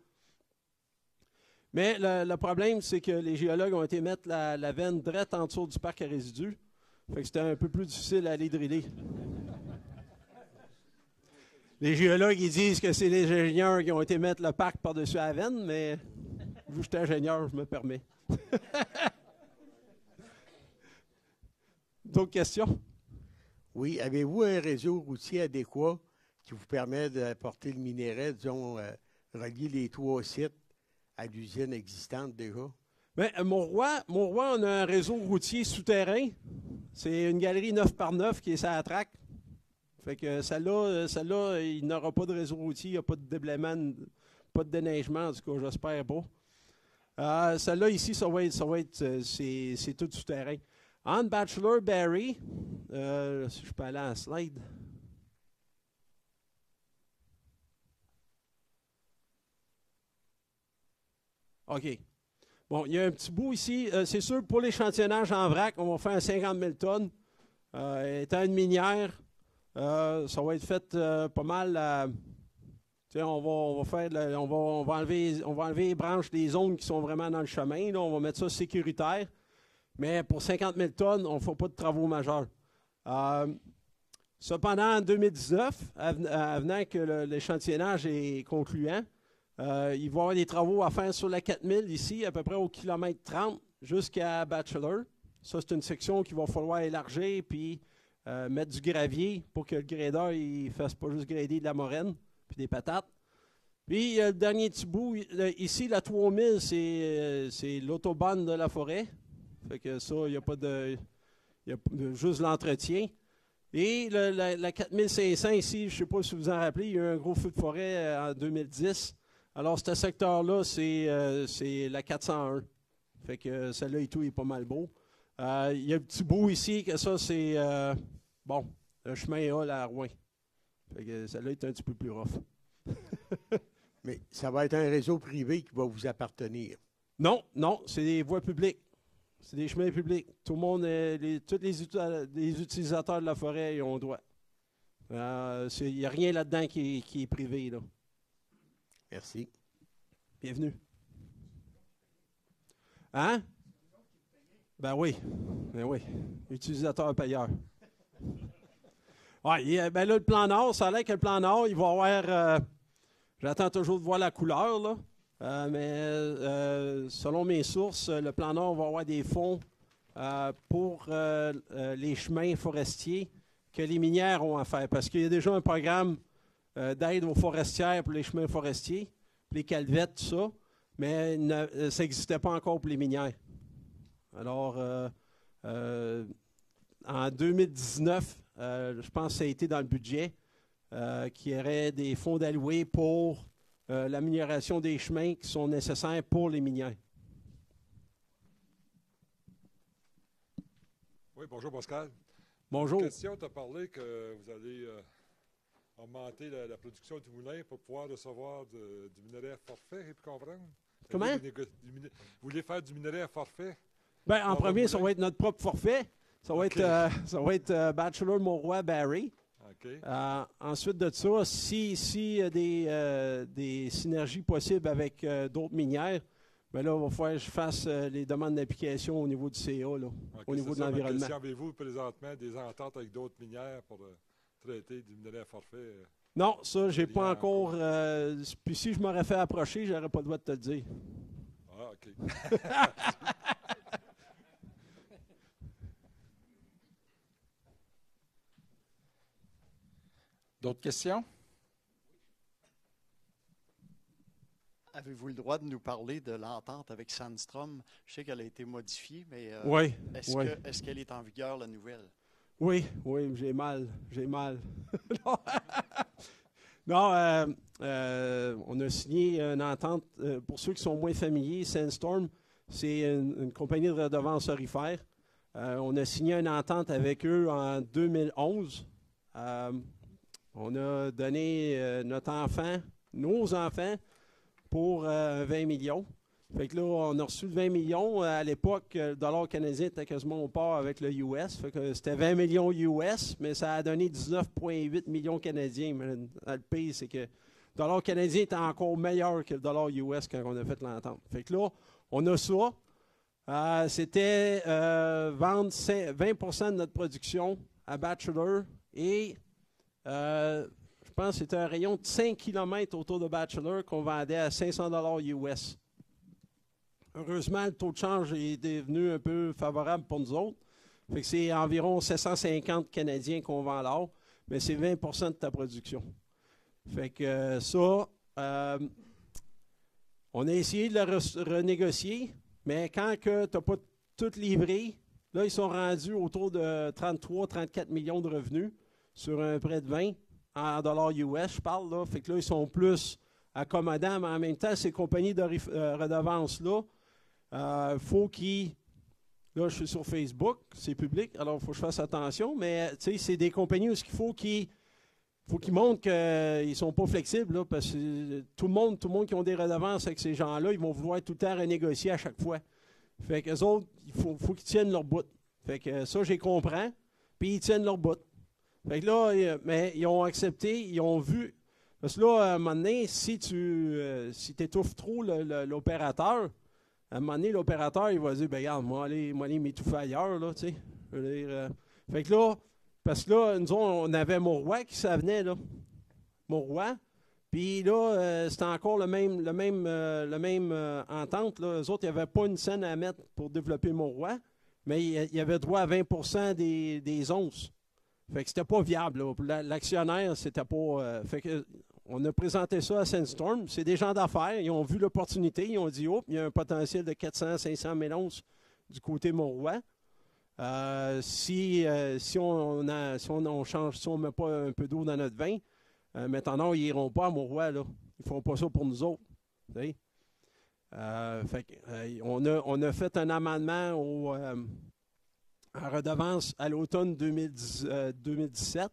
Mais le problème, c'est que les géologues ont été mettre la veine droite en dessous du parc à résidus. Fait que c'était un peu plus difficile à aller driller. Les géologues, ils disent que c'est les ingénieurs qui ont été mettre le parc par-dessus la veine, mais vu que je suis ingénieur, je me permets. D'autres questions? Oui. Avez-vous un réseau routier adéquat qui vous permet d'apporter le minerai, disons, relier les 3 sites à l'usine existante déjà? Bien, Mauroy, on a un réseau routier souterrain. C'est une galerie 9x9 qui est sur la traque. Fait que celle-là, il n'aura pas de réseau routier, il n'y a pas de déblaiement, pas de déneigement, en tout cas, j'espère pas. Celle-là, ici, c'est tout souterrain. Entre Bachelor Barry, si je peux aller à la slide. OK. Bon, il y a un petit bout ici. C'est sûr, pour l'échantillonnage en vrac, on va faire 50 000 tonnes. Étant une minière, ça va être fait pas mal. On va enlever les branches des zones qui sont vraiment dans le chemin. Là, on va mettre ça sécuritaire. Mais pour 50 000 tonnes, on ne fait pas de travaux majeurs. Cependant, en 2019, avenant que l'échantillonnage est concluant, il va y avoir des travaux à faire sur la 4000 ici, à peu près au kilomètre 30 jusqu'à Bachelor. Ça, c'est une section qu'il va falloir élargir puis mettre du gravier pour que le gradeur ne fasse pas juste grader de la moraine puis des patates. Puis, le dernier petit bout, ici, la 3000, c'est l'autobahn de la forêt. Fait que ça, il n'y a pas de... Il y a juste l'entretien. Et la 4500 ici, je ne sais pas si vous vous en rappelez, il y a eu un gros feu de forêt en 2010. Alors, ce secteur-là, c'est la 401. Fait que celle-là et tout est pas mal beau. Il y a un petit bout ici, que ça, c'est, le chemin A à Rouen. Fait que celle-là est un petit peu plus rough. Mais ça va être un réseau privé qui va vous appartenir. Non, c'est des voies publiques. C'est des chemins publics. Tout le monde, tous les utilisateurs de la forêt, ils ont droit. Il n'y a rien là-dedans qui est privé, là. Merci. Bienvenue. Hein? Ben oui. Utilisateur payeur. Ouais, ben là, le plan Nord, ça a l'air que le plan Nord, il va avoir... j'attends toujours de voir la couleur, là. Mais selon mes sources, le plan Nord va avoir des fonds pour les chemins forestiers que les minières ont à faire. Parce qu'il y a déjà un programme d'aide aux forestières pour les chemins forestiers, pour les calvettes, tout ça, mais ça n'existait pas encore pour les minières. Alors, en 2019, je pense que ça a été dans le budget, qu'il y aurait des fonds d'alloués pour l'amélioration des chemins qui sont nécessaires pour les minières. Oui, bonjour Pascal. Bonjour. Une question, tu as parlé que vous allez augmenter la production du moulin pour pouvoir recevoir du minerai à forfait, et puis comprendre? Comment? Vous voulez faire du minerai à forfait? Bien, en premier, ça va être notre propre forfait. Ça va être Bachelor Mauroy Barry. Okay. Ensuite de ça, s'il y a des synergies possibles avec d'autres minières, bien là, il va falloir que je fasse les demandes d'application au niveau du CA, là, au niveau de l'environnement. Avez-vous présentement des ententes avec d'autres minières pour traiter du minerai à forfait? Non, ça, j'ai pas encore. Puis si je m'aurais fait approcher, j'aurais pas le droit de te le dire. Ah, OK. D'autres questions? Avez-vous le droit de nous parler de l'entente avec Sandstrom? Je sais qu'elle a été modifiée, mais Oui, oui. est-ce qu'elle est en vigueur, la nouvelle? Oui, oui, j'ai mal. Non, non, on a signé une entente. Pour ceux qui sont moins familiers, Sandstorm, c'est une compagnie de redevances aurifères. On a signé une entente avec eux en 2011. On a donné nos enfants, pour 20 millions. Fait que là, on a reçu 20 millions. À l'époque, le dollar canadien était quasiment au part avec le US. Fait que c'était 20 millions US, mais ça a donné 19,8 millions canadiens. Mais le pire, c'est que le dollar canadien était encore meilleur que le dollar US quand on a fait l'entente. Fait que là, on a ça. C'était vendre 20% de notre production à Batchelor et je pense que c'était un rayon de 5 km autour de Batchelor qu'on vendait à 500 $ US. Heureusement, le taux de change est devenu un peu favorable pour nous autres. Fait que c'est environ 750 Canadiens qu'on vend là, mais c'est 20% de ta production. Fait que on a essayé de le renégocier, mais quand tu n'as pas tout livré, là, ils sont rendus autour de 33-34 millions de revenus sur un prêt de 20 en dollars US, je parle, là. Fait que là, ils sont plus accommodants, mais en même temps, ces compagnies de redevances-là, faut qu'ils... Là, je suis sur Facebook, c'est public, alors il faut que je fasse attention, mais tu sais, c'est des compagnies où il faut qu'ils montrent qu'ils ne sont pas flexibles, là, parce que tout le monde qui ont des redevances avec ces gens-là, ils vont vouloir tout le temps renégocier à chaque fois. Fait qu'eux autres, il faut qu'ils tiennent leur bout. Fait que ça, j'y comprends, puis ils tiennent leur bout. Fait que là, mais ils ont accepté, ils ont vu. Parce que là, à un moment donné, si tu étouffes trop l'opérateur, à un moment donné, l'opérateur, il va dire, ben regarde, moi, aller m'étouffer ailleurs, là, tu sais. Fait que là, parce que là, nous on avait Mauroy qui s'en venait, là. Mauroy. Puis là, c'était encore le même entente, là. Eux autres, il n'y avait pas une scène à mettre pour développer Mauroy, mais il y avait droit à 20% des onces. Fait que c'était pas viable, là. Pour l'actionnaire, c'était pas... fait que on a présenté ça à Sandstorm. C'est des gens d'affaires. Ils ont vu l'opportunité. Ils ont dit, oh, il y a un potentiel de 400-500 000 onces du côté Mauroy. Si on change, si on ne met pas un peu d'eau dans notre vin, maintenant, ils n'iront pas à Mauroy, là. Ils ne feront pas ça pour nous autres. On a fait un amendement à redevance à l'automne 2017.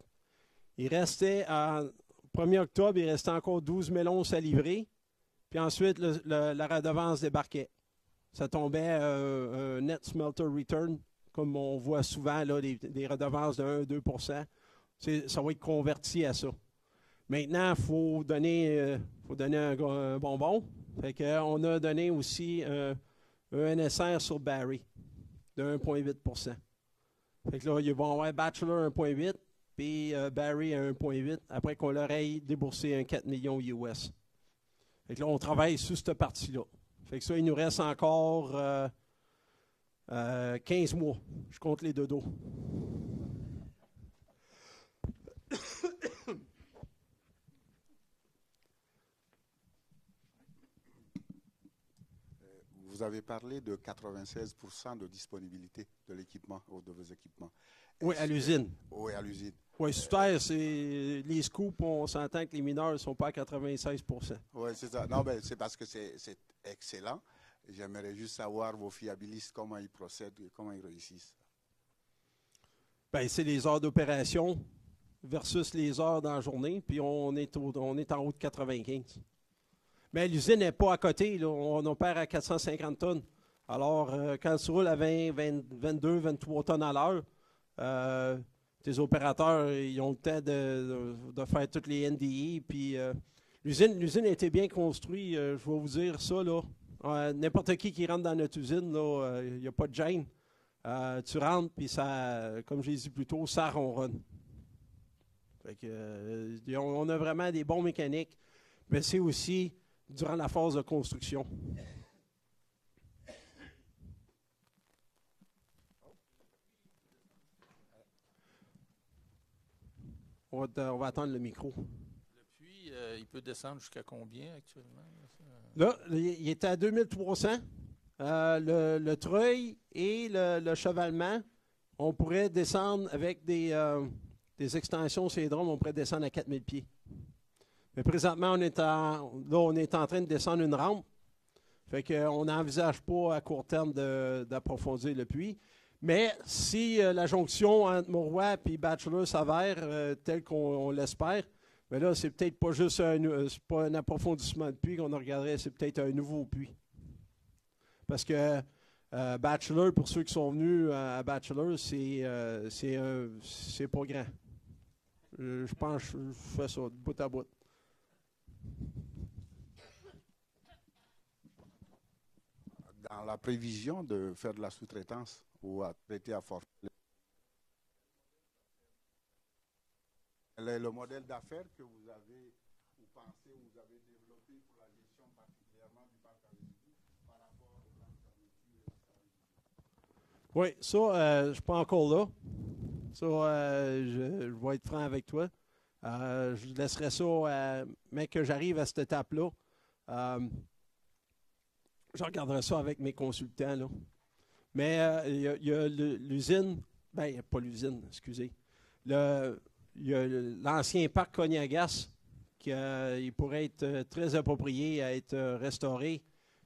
Il restait, en 1er octobre, il restait encore 12 000 onces à livrer. Puis ensuite, la redevance débarquait. Ça tombait un net smelter return, comme on voit souvent, là, des redevances de 1-2 %. Ça va être converti à ça. Maintenant, il faut donner un bonbon. Fait qu'on a donné aussi un NSR sur Barry de 1,8 %. Fait que là, ils vont avoir Batchelor 1,8 puis Barry à 1,8 après qu'on leur ait déboursé un 4 millions US. Fait que là, on travaille sur cette partie-là. Fait que ça, il nous reste encore 15 mois. Je compte les dodos. Vous avez parlé de 96% de disponibilité de l'équipement ou de vos équipements. Oui, à l'usine. Oui, à l'usine. Oui, sur terre, c'est les scoops, on s'entend que les mineurs ne sont pas à 96 %. Oui, c'est ça. Non, mais c'est parce que c'est excellent. J'aimerais juste savoir vos fiabilistes, comment ils procèdent et comment ils réussissent. Bien, c'est les heures d'opération versus les heures dans la journée, puis on est en haut de 95. Mais l'usine n'est pas à côté, là. On opère à 450 tonnes. Alors, quand tu roules à 22, 23 tonnes à l'heure, tes opérateurs, ils ont le temps de faire toutes les NDI. Puis l'usine a été bien construite, je vais vous dire ça, là. N'importe qui rentre dans notre usine, il n'y a pas de gêne. Tu rentres, puis ça, comme j'ai dit plus tôt, ça ronronne. Fait que, on a vraiment des bons mécaniques, mais c'est aussi durant la phase de construction. On va attendre le micro. Le puits, il peut descendre jusqu'à combien actuellement? Là, il était à 2300. Le treuil et le chevalement, on pourrait descendre avec des extensions sur les drômes, on pourrait descendre à 4000 pieds. Mais présentement, on est en train de descendre une rampe. Fait qu'on n'envisage pas à court terme d'approfondir le puits. Mais si la jonction entre Mauroy et Bachelor s'avère telle qu'on l'espère, mais là, c'est peut-être pas juste pas un approfondissement de puits qu'on regarderait, c'est peut-être un nouveau puits. Parce que Bachelor, pour ceux qui sont venus à Bachelor, c'est pas grand. Je pense que je fais ça de bout à bout. Dans la prévision de faire de la sous-traitance ou à traiter à forfait, le modèle d'affaires que vous avez, vous pensez, vous avez développé pour la gestion particulièrement du parc à résidus par rapport au plan de fermeture et la fermeture? Oui, ça, je ne suis pas encore là. Ça, je vais être franc avec toi. Je laisserai ça, mais que j'arrive à cette étape-là. Je regarderai ça avec mes consultants. Là. Mais il y a l'usine, pas l'usine, excusez. Il y a l'ancien parc Cognagas qui il pourrait être très approprié à être restauré,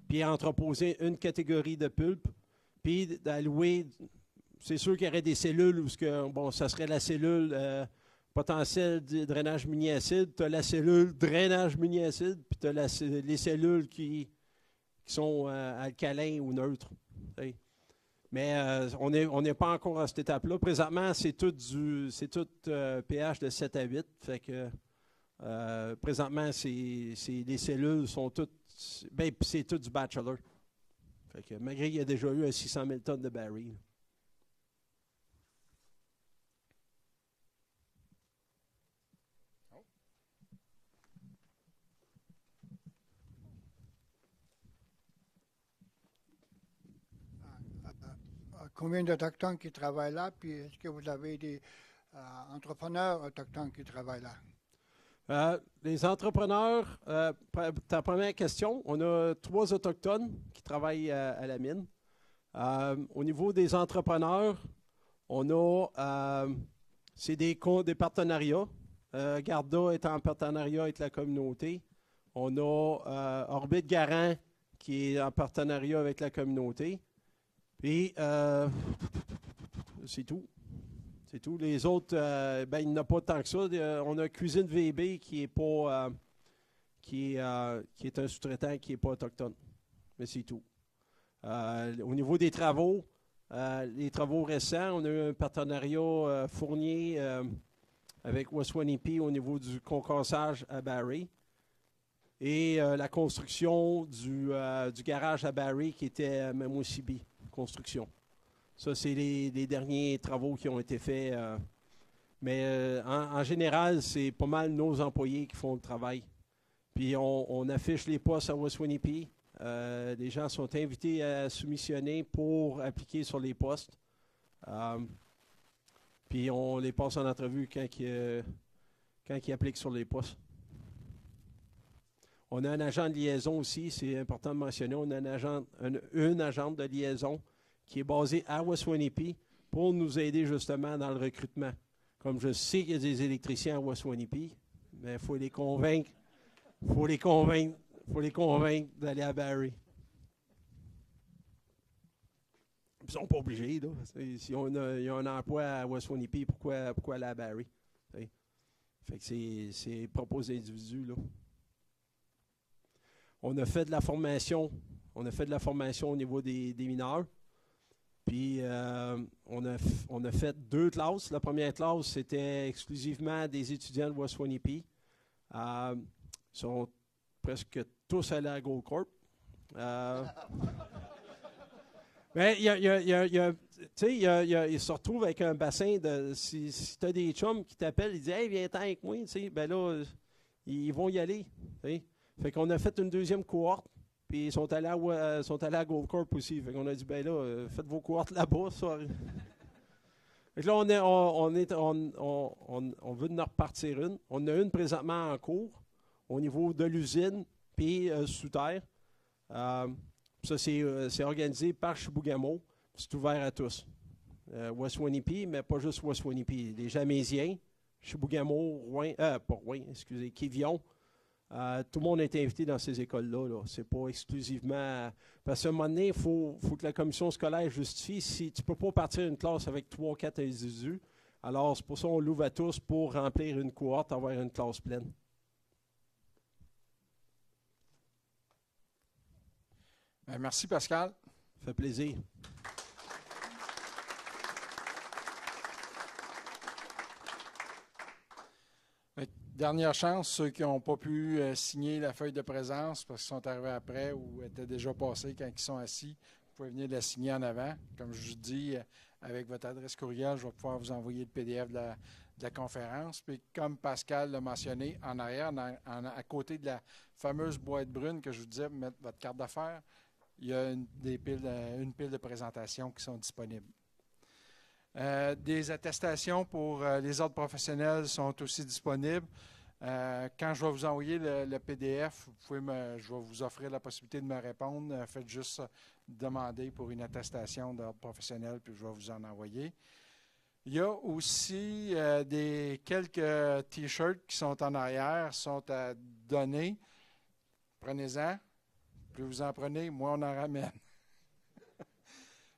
puis entreposer une catégorie de pulpe, puis d'allouer, c'est sûr qu'il y aurait des cellules où ça serait la cellule potentielle de drainage mini-acide, tu as la cellule drainage mini-acide, puis tu as les cellules qui sont alcalins ou neutres. T'sais. Mais on n'est pas encore à cette étape-là. Présentement, c'est tout pH de 7 à 8. Fait que présentement, les cellules sont toutes. C'est tout du Bachelor. Fait que malgré qu'il y a déjà eu un 600 000 tonnes de barils. Combien d'Autochtones qui travaillent là? Puis est-ce que vous avez des entrepreneurs autochtones qui travaillent là? Les entrepreneurs, ta première question, on a 3 Autochtones qui travaillent à la mine. Au niveau des entrepreneurs, on a, c'est des partenariats. Garda est en partenariat avec la communauté. On a Orbite Garant qui est en partenariat avec la communauté. Puis, c'est tout. C'est tout. Les autres, il n'y en a pas tant que ça. On a Cuisine VB qui est pas, qui est un sous-traitant qui n'est pas autochtone. Mais c'est tout. Au niveau des travaux, les travaux récents, on a eu un partenariat Fournier avec Weswanipi au niveau du concassage à Barrie. Et la construction du garage à Barrie qui était à Mamoussibi. Construction. Ça, c'est les derniers travaux qui ont été faits. Mais en général, c'est pas mal nos employés qui font le travail. Puis on affiche les postes à Weswanipi. Les gens sont invités à soumissionner pour appliquer sur les postes. Puis on les passe en entrevue quand ils appliquent sur les postes. On a un agent de liaison aussi, c'est important de mentionner. On a une agente de liaison qui est basée à Weswanipi pour nous aider justement dans le recrutement. Comme je sais qu'il y a des électriciens à Weswanipi, mais il faut les convaincre. Faut les convaincre d'aller à Barrie. Ils ne sont pas obligés. Là. Si on a un emploi à Weswanipi, pourquoi aller à Barrie? Fait que c'est propos d'individus, là. On a fait de la formation. On a fait de la formation au niveau des mineurs. Puis, on a fait 2 classes. La première classe, c'était exclusivement des étudiants de Weswanipi. Ils sont presque tous allés à Gold Corp. Mais il se retrouve avec un bassin de... Si tu as des chums qui t'appellent, ils disent « Hey, viens-t'en avec moi. » Ben là, ils vont y aller. T'sais. Fait qu'on a fait une deuxième cohorte, puis ils sont allés à Gold Corp aussi. Fait qu'on a dit, ben là, faites vos cohortes là-bas. Fait que là, on veut en repartir une. On a une présentement en cours. au niveau de l'usine, puis sous terre. Ça, c'est organisé par Chibougamau. C'est ouvert à tous. Waswanipi, mais pas juste Waswanipi. Les Jamésiens, Chibougamau, Kivion. Tout le monde est invité dans ces écoles-là. Là. C'est pas exclusivement... Parce qu'à un moment donné, il faut que la commission scolaire justifie. Si tu ne peux pas partir une classe avec 3 ou 4 individus, alors c'est pour ça qu'on l'ouvre à tous pour remplir une cohorte, avoir une classe pleine. Merci, Pascal. Ça fait plaisir. Dernière chance, ceux qui n'ont pas pu signer la feuille de présence parce qu'ils sont arrivés après ou étaient déjà passés quand ils sont assis, vous pouvez venir la signer en avant. Comme je vous dis, avec votre adresse courriel, je vais pouvoir vous envoyer le PDF de la conférence. Puis comme Pascal l'a mentionné, en arrière, à côté de la fameuse boîte brune que je vous disais, mettre votre carte d'affaires, il y a une pile de présentations qui sont disponibles. Des attestations pour les ordres professionnels sont aussi disponibles. Quand je vais vous envoyer le PDF, je vais vous offrir la possibilité de me répondre. Faites juste demander pour une attestation d'ordre professionnel, puis je vais vous en envoyer. Il y a aussi quelques T-shirts qui sont en arrière, sont à donner. Prenez-en. Plus vous en prenez, moins on en ramène.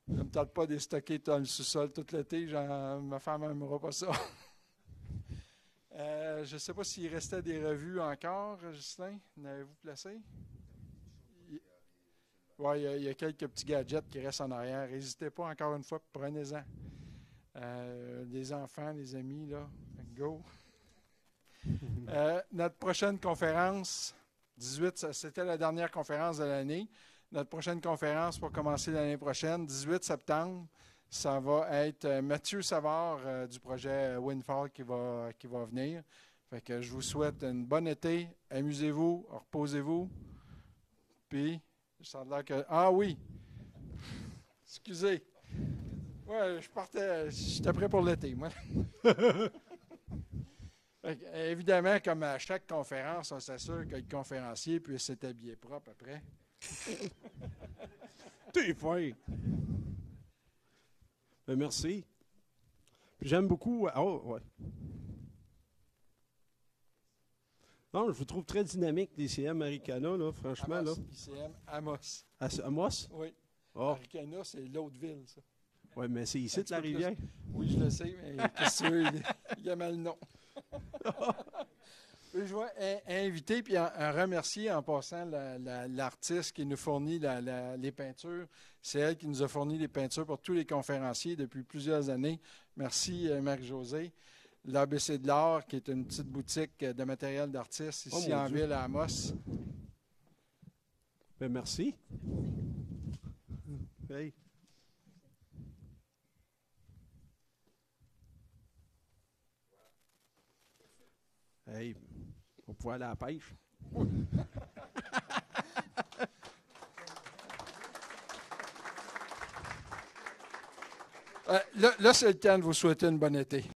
Je ne me tente pas de stocker dans le sous-sol tout l'été. Ma femme n'aimera pas ça. Je ne sais pas s'il restait des revues encore, Justin. N'avez-vous placé? Oui, il y a quelques petits gadgets qui restent en arrière. N'hésitez pas, encore une fois, prenez-en. Les enfants, les amis, là, go. Notre prochaine conférence, 18, c'était la dernière conférence de l'année. Notre prochaine conférence pour commencer l'année prochaine, 18 septembre, ça va être Mathieu Savard du projet Windfall qui va venir. Fait que je vous souhaite une bonne été. Amusez-vous, reposez-vous. Puis, ça a l'air que... Ah oui! Excusez. Ouais, j'étais prêt pour l'été, moi. Évidemment, comme à chaque conférence, on s'assure que le conférencier puisse s'habiller propre après. T'es fin! Ben, merci. J'aime beaucoup... Oh, ouais. Non, je vous trouve très dynamique, l'ICM Americana, là, franchement. Amos, là. ICM Amos. Amos? Oui. Oh. Americana, c'est l'autre ville, ça. Oui, mais c'est ici, de la rivière. Oui, je le sais, mais qu'est-ce que tu veux? Il y a mal le nom. Je vais inviter puis remercier en passant l'artiste qui nous fournit les peintures. C'est elle qui nous a fourni les peintures pour tous les conférenciers depuis plusieurs années. Merci, Marie-Josée. L'ABC de l'Art, qui est une petite boutique de matériel d'artistes ici en ville à Amos. Ben, merci. Hey. Hey, on va pouvoir aller à la pêche. Là, c'est le temps de vous souhaiter une bonne été.